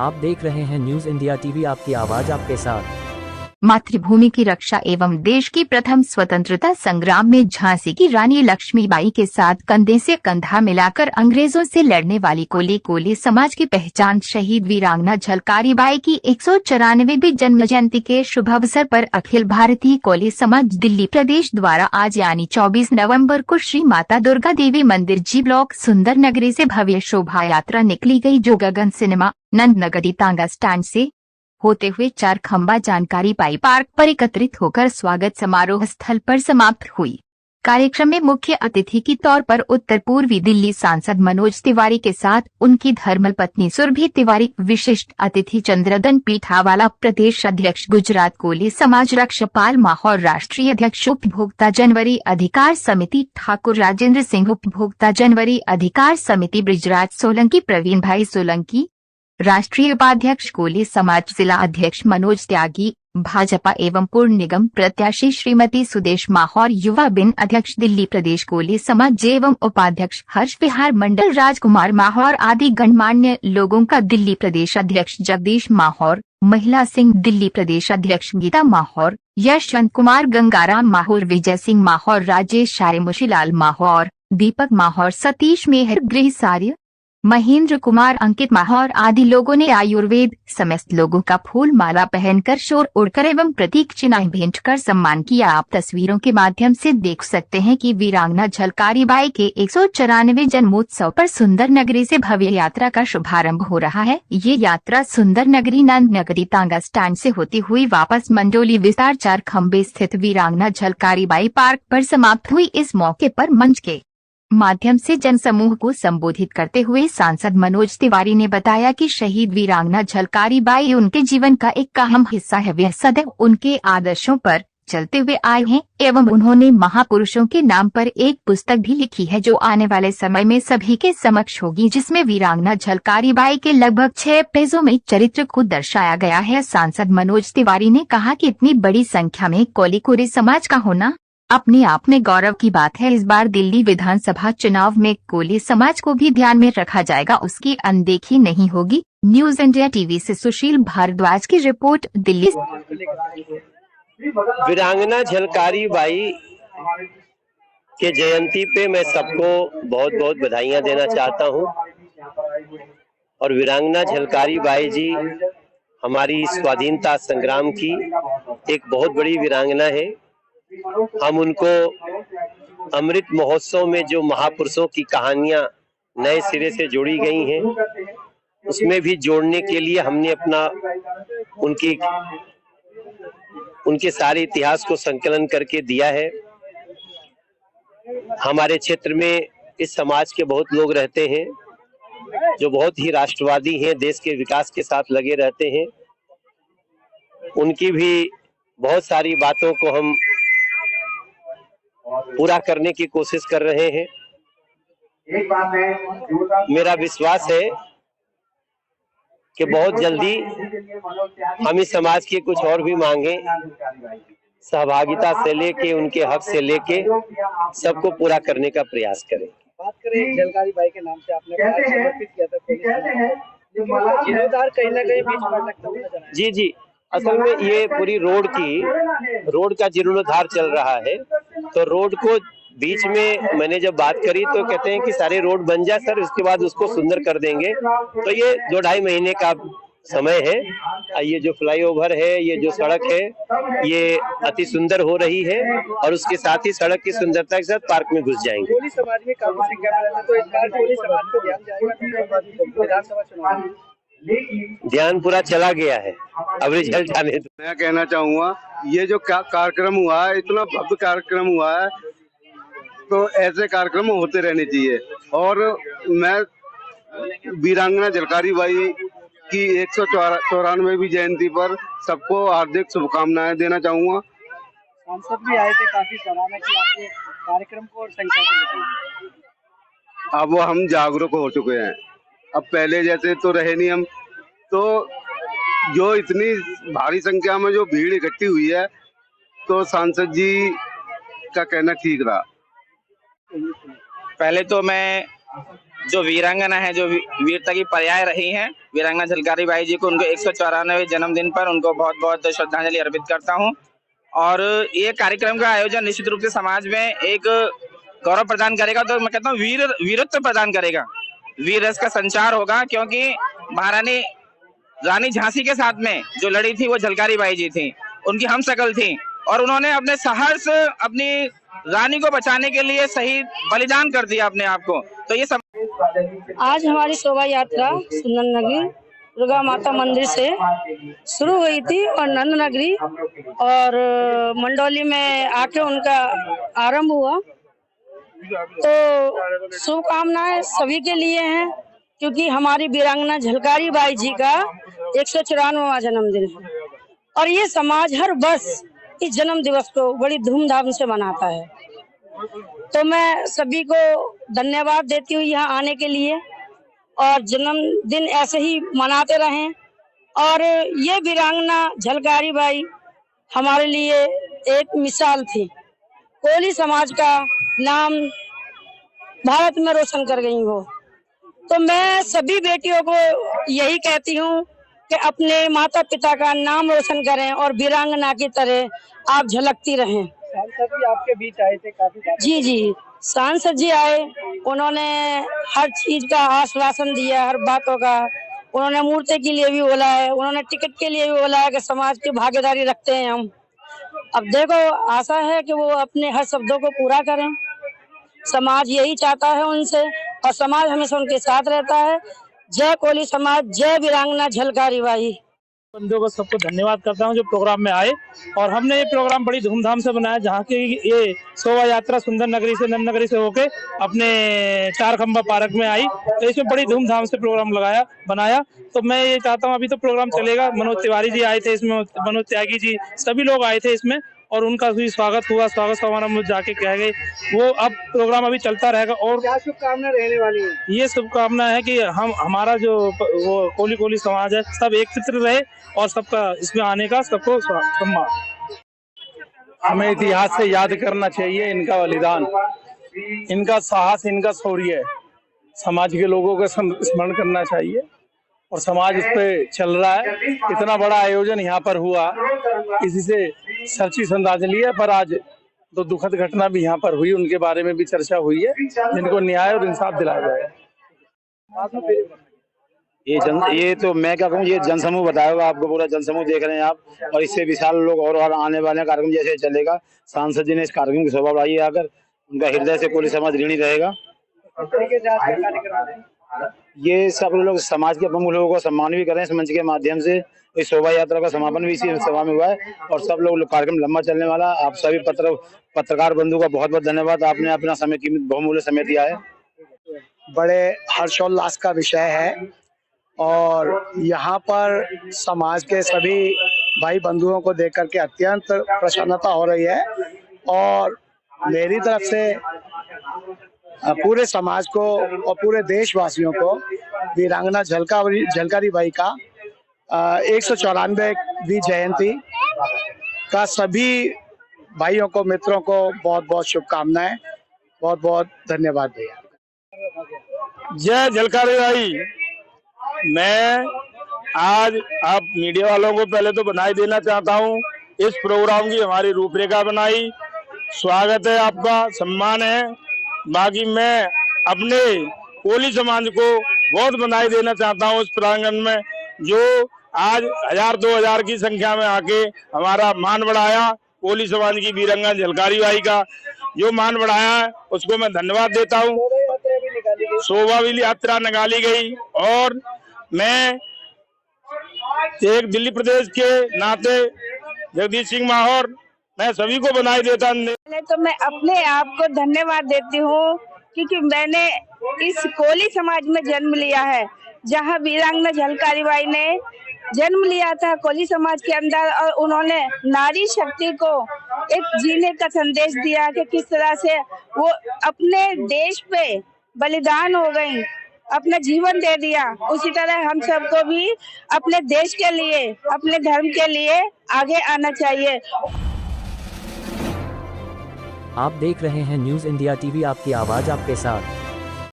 आप देख रहे हैं न्यूज इंडिया टीवी, आपकी आवाज आपके साथ। मातृभूमि की रक्षा एवं देश की प्रथम स्वतंत्रता संग्राम में झांसी की रानी लक्ष्मीबाई के साथ कंधे से कंधा मिलाकर अंग्रेजों से लड़ने वाली कोली समाज की पहचान शहीद वीरांगना झलकारी बाई की 194वीं जन्म जयंती के शुभ अवसर पर अखिल भारतीय कोली समाज दिल्ली प्रदेश द्वारा आज यानी 24 नवंबर को श्री माता दुर्गा देवी मंदिर जी ब्लॉक सुंदर नगरी से भव्य शोभा यात्रा निकली गई, जो गगन सिनेमा नंद नगरी तांगा स्टैंड से होते हुए चार खंबा जानकारी पाई पार्क पर एकत्रित होकर स्वागत समारोह स्थल पर समाप्त हुई। कार्यक्रम में मुख्य अतिथि के तौर पर उत्तर पूर्वी दिल्ली सांसद मनोज तिवारी के साथ उनकी धर्मपत्नी सुरभि तिवारी, विशिष्ट अतिथि चंद्रदन पीठावाला, प्रदेश अध्यक्ष गुजरात कोली समाज रक्षपाल माहौर, राष्ट्रीय अध्यक्ष उपभोक्ता जनवरी अधिकार समिति ठाकुर राजेंद्र सिंह, उपभोक्ता जनवरी अधिकार समिति ब्रिजराज सोलंकी, प्रवीण भाई सोलंकी, राष्ट्रीय उपाध्यक्ष कोली समाज, जिला अध्यक्ष मनोज त्यागी, भाजपा एवं पूर्ण निगम प्रत्याशी श्रीमती सुदेश माहौर, युवा बिन अध्यक्ष दिल्ली प्रदेश कोली समाज एवं उपाध्यक्ष हर्ष विहार मंडल राजकुमार माहौर आदि गणमान्य लोगों का दिल्ली प्रदेश अध्यक्ष जगदीश माहौर, महिला सिंह दिल्ली प्रदेश अध्यक्ष गीता माहौर, यशवंत कुमार गंगाराम माहौर, विजय सिंह माहौर, राजेश शाह, मुशीलाल माहौर, दीपक माहौर, सतीश मेहर, गृहसार्य, महेंद्र कुमार, अंकित माहौर आदि लोगों ने आयुर्वेद समस्त लोगों का फूल माला पहनकर शोर उड़कर एवं प्रतीक चिन्ह भेंट कर सम्मान किया। आप तस्वीरों के माध्यम से देख सकते हैं कि वीरांगना झलकारी बाई के 194वें जन्मोत्सव पर सुंदर नगरी से भव्य यात्रा का शुभारंभ हो रहा है। ये यात्रा सुंदर नगरी नंद नगरी तांगा स्टैंड से होती हुई वापस मंडोली विस्तार चार खंबे स्थित वीरांगना झलकारी बाई पार्क पर समाप्त हुई। इस मौके पर मंच के माध्यम से जनसमूह को संबोधित करते हुए सांसद मनोज तिवारी ने बताया कि शहीद वीरांगना झलकारी बाई उनके जीवन का एक अहम हिस्सा है। वे सदैव उनके आदर्शों पर चलते हुए आए हैं एवं उन्होंने महापुरुषों के नाम पर एक पुस्तक भी लिखी है, जो आने वाले समय में सभी के समक्ष होगी, जिसमें वीरांगना झलकारी बाई के लगभग 6 पेजों में चरित्र को दर्शाया गया है। सांसद मनोज तिवारी ने कहा कि इतनी बड़ी संख्या में कोली समाज का होना अपने आप में गौरव की बात है। इस बार दिल्ली विधानसभा चुनाव में कोली समाज को भी ध्यान में रखा जाएगा, उसकी अनदेखी नहीं होगी। न्यूज इंडिया टीवी से सुशील भारद्वाज की रिपोर्ट, दिल्ली। वीरांगना झलकारी बाई के जयंती पे मैं सबको बहुत बहुत बधाइयां देना चाहता हूं। और वीरांगना झलकारी बाई जी हमारी स्वाधीनता संग्राम की एक बहुत बड़ी वीरांगना है। हम उनको अमृत महोत्सव में जो महापुरुषों की कहानियां नए सिरे से जोड़ी गई हैं, उसमें भी जोड़ने के लिए हमने अपना उनके सारे इतिहास को संकलन करके दिया है। हमारे क्षेत्र में इस समाज के बहुत लोग रहते हैं जो बहुत ही राष्ट्रवादी हैं, देश के विकास के साथ लगे रहते हैं। उनकी भी बहुत सारी बातों को हम पूरा करने की कोशिश कर रहे हैं। मेरा विश्वास है कि बहुत जल्दी हम इस समाज की कुछ और भी मांगे सहभागिता से लेके उनके हक से लेके सबको पूरा करने का प्रयास करें। बात करें झलकारी बाई के नाम से आपने समर्पित किया था, जीर्णोद्धार कहीं ना कहीं बीच में अटकता हुआ नजर आया। जी, असल में ये पूरी रोड का जीर्णोद्धार चल रहा है, तो रोड को बीच में मैंने जब बात करी तो कहते हैं कि सारे रोड बन जाए सर, उसके बाद उसको सुंदर कर देंगे। तो ये 2-2.5 महीने का समय है। ये जो फ्लाईओवर है, ये जो सड़क है, ये अति सुंदर हो रही है और उसके साथ ही सड़क की सुंदरता के साथ पार्क में घुस जाएंगे। कोली समाज में काफी संख्या में रहते हैं, तो इस बार कोली समाज को ध्यान जाएगा विधानसभा चुनाव में? ध्यान पूरा चला गया है, अब रिजल्ट आने दो। मैं कहना चाहूँगा ये जो कार्यक्रम हुआ है, इतना भव्य कार्यक्रम हुआ है, तो ऐसे कार्यक्रम होते रहने चाहिए। और मैं वीरांगना झलकारी बाई की 194वीं जयंती पर सबको हार्दिक शुभकामनाएं देना चाहूँगा। सांसद भी आए थे, काफी सराहना की आपके कार्यक्रम को और संख्या को लेकर। अब हम जागरूक हो चुके हैं, अब पहले जैसे तो रहे नहीं हम। तो जो इतनी भारी संख्या में जो भीड़ इकट्ठी हुई है, तो सांसद जी का कहना ठीक रहा। पहले तो मैं जो वीरांगना है, जो वीरता की पर्याय रही हैं, वीरांगना झलकारी बाई जी को उनको 194वें जन्मदिन पर उनको बहुत बहुत श्रद्धांजलि अर्पित करता हूं। और ये कार्यक्रम का आयोजन निश्चित रूप से समाज में एक गौरव प्रदान करेगा, तो मैं कहता हूँ वीरत्व प्रदान करेगा, वीर रस का संचार होगा। क्योंकि महारानी रानी झांसी के साथ में जो लड़ी थी वो झलकारी बाई जी थी, उनकी हम शकल थी, और उन्होंने अपने साहस, अपनी रानी को बचाने के लिए शहीद बलिदान कर दिया अपने आप को। तो ये सब आज हमारी शोभा यात्रा सुंदर नगरी दुर्गा माता मंदिर से शुरू हुई थी और नंद नगरी और मंडोली में आके उनका आरंभ हुआ। तो शुभकामनाएं सभी के लिए हैं, क्योंकि हमारी वीरांगना झलकारी बाई जी का 194वां जन्मदिन है और ये समाज हर वर्ष इस जन्म दिवस को बड़ी धूमधाम से मनाता है। तो मैं सभी को धन्यवाद देती हूँ यहाँ आने के लिए, और जन्मदिन ऐसे ही मनाते रहें। और ये वीरांगना झलकारी बाई हमारे लिए एक मिसाल थी, कोली समाज का नाम भारत में रोशन कर गई वो। तो मैं सभी बेटियों को यही कहती हूँ कि अपने माता पिता का नाम रोशन करें और वीरांगना की तरह आप झलकती रहें। सांसद भी आपके बीच आए थे काफी। जी, सांसद जी आए, उन्होंने हर चीज का आश्वासन दिया, हर बातों का। उन्होंने मूर्ति के लिए भी बोला है, उन्होंने टिकट के लिए भी बोला है कि समाज की भागीदारी रखते हैं हम। अब देखो, आशा है कि वो अपने हर शब्दों को पूरा करें। समाज यही चाहता है उनसे, और समाज हमेशा उनके साथ रहता है। जय कोली समाज, जय वीरांगना झलकारी बाई। बंधुओं को सबको धन्यवाद करता हूं जो प्रोग्राम में आए, और हमने ये प्रोग्राम बड़ी धूमधाम से बनाया, जहां की ये शोभा यात्रा सुंदर नगरी से, नंद नगरी से होके अपने चार खंबा पार्क में आई। तो इसमें बड़ी धूमधाम से प्रोग्राम बनाया। तो मैं ये चाहता हूं, अभी तो प्रोग्राम चलेगा। मनोज तिवारी जी आए थे इसमें, मनोज त्यागी जी, सभी लोग आए थे इसमें, और उनका भी स्वागत हुआ। स्वागत समारोह जाके कह गए वो, अब प्रोग्राम अभी चलता रहेगा। और क्या शुभकामना रहने वाली है? ये शुभकामना है कि हमारा जो वो कोली समाज है सब एकत्र रहे, और सबका इसमें आने का सबको सम्मान। हमें इतिहास से याद करना चाहिए इनका बलिदान, इनका साहस, इनका शौर्य। समाज के लोगों को स्मरण करना चाहिए, और समाज इस पे चल रहा है। इतना बड़ा आयोजन यहाँ पर हुआ, इसी से सच्ची श्रद्धांजलि है। पर आज तो दुखद घटना भी यहाँ पर हुई, उनके बारे में भी चर्चा हुई है, जिनको न्याय और इंसाफ दिलाया जाए। ये तो मैं क्या कहूँ, ये जनसमूह बताएगा आपको, पूरा जनसमूह देख रहे हैं आप, और इससे विशाल लोग और आने वाले कार्यक्रम जैसे चलेगा। सांसद जी ने इस कार्यक्रम की शोभा बढ़ाई है, आकर उनका हृदय से कोली समाज ऋणी रहेगा। ये सब लोग समाज के प्रमुख लोगों को सम्मान भी करें इस मंच के माध्यम से। इस शोभा यात्रा का समापन भी इसी सभा में हुआ है, और सब लोग कार्यक्रम लंबा चलने वाला। आप सभी पत्रकार बंधु का बहुत बहुत धन्यवाद, आपने अपना समय कीमती बहुमूल्य समय दिया है। बड़े हर्षोल्लास का विषय है, और यहाँ पर समाज के सभी भाई बंधुओं को देख करके अत्यंत प्रसन्नता हो रही है। और मेरी तरफ से पूरे समाज को और पूरे देशवासियों को वीरांगना झलकारी बाई का 194वीं जयंती का सभी भाइयों को, मित्रों को बहुत बहुत शुभकामनाएं। बहुत बहुत धन्यवाद भैया। जय झलकारी बाई। मैं आज आप मीडिया वालों को पहले तो बधाई देना चाहता हूं। इस प्रोग्राम की हमारी रूपरेखा बनाई, स्वागत है आपका, सम्मान है। बाकी मैं अपने कोली समाज को बहुत बधाई देना चाहता हूं इस प्रांगण में, जो आज 1000-2000 की संख्या में आके हमारा मान बढ़ाया। कोली समाज की वीरांगना झलकारी बाई का जो मान बढ़ाया है, उसको मैं धन्यवाद देता हूँ। शोभा यात्रा निकाली गई, और मैं एक दिल्ली प्रदेश के नाते जगदीश सिंह माहौर, मैं सभी को बधाई देता हूँ। पहले तो मैं अपने आप को धन्यवाद देती हूँ, क्योंकि मैंने इस कोली समाज में जन्म लिया है, जहाँ वीरांगना झलकारी बाई ने जन्म लिया था कोली समाज के अंदर, और उन्होंने नारी शक्ति को एक जीने का संदेश दिया कि किस तरह से वो अपने देश पे बलिदान हो गई, अपना जीवन दे दिया। उसी तरह हम सबको भी अपने देश के लिए, अपने धर्म के लिए आगे आना चाहिए। आप देख रहे हैं न्यूज़ इंडिया टीवी, आपकी आवाज आपके साथ।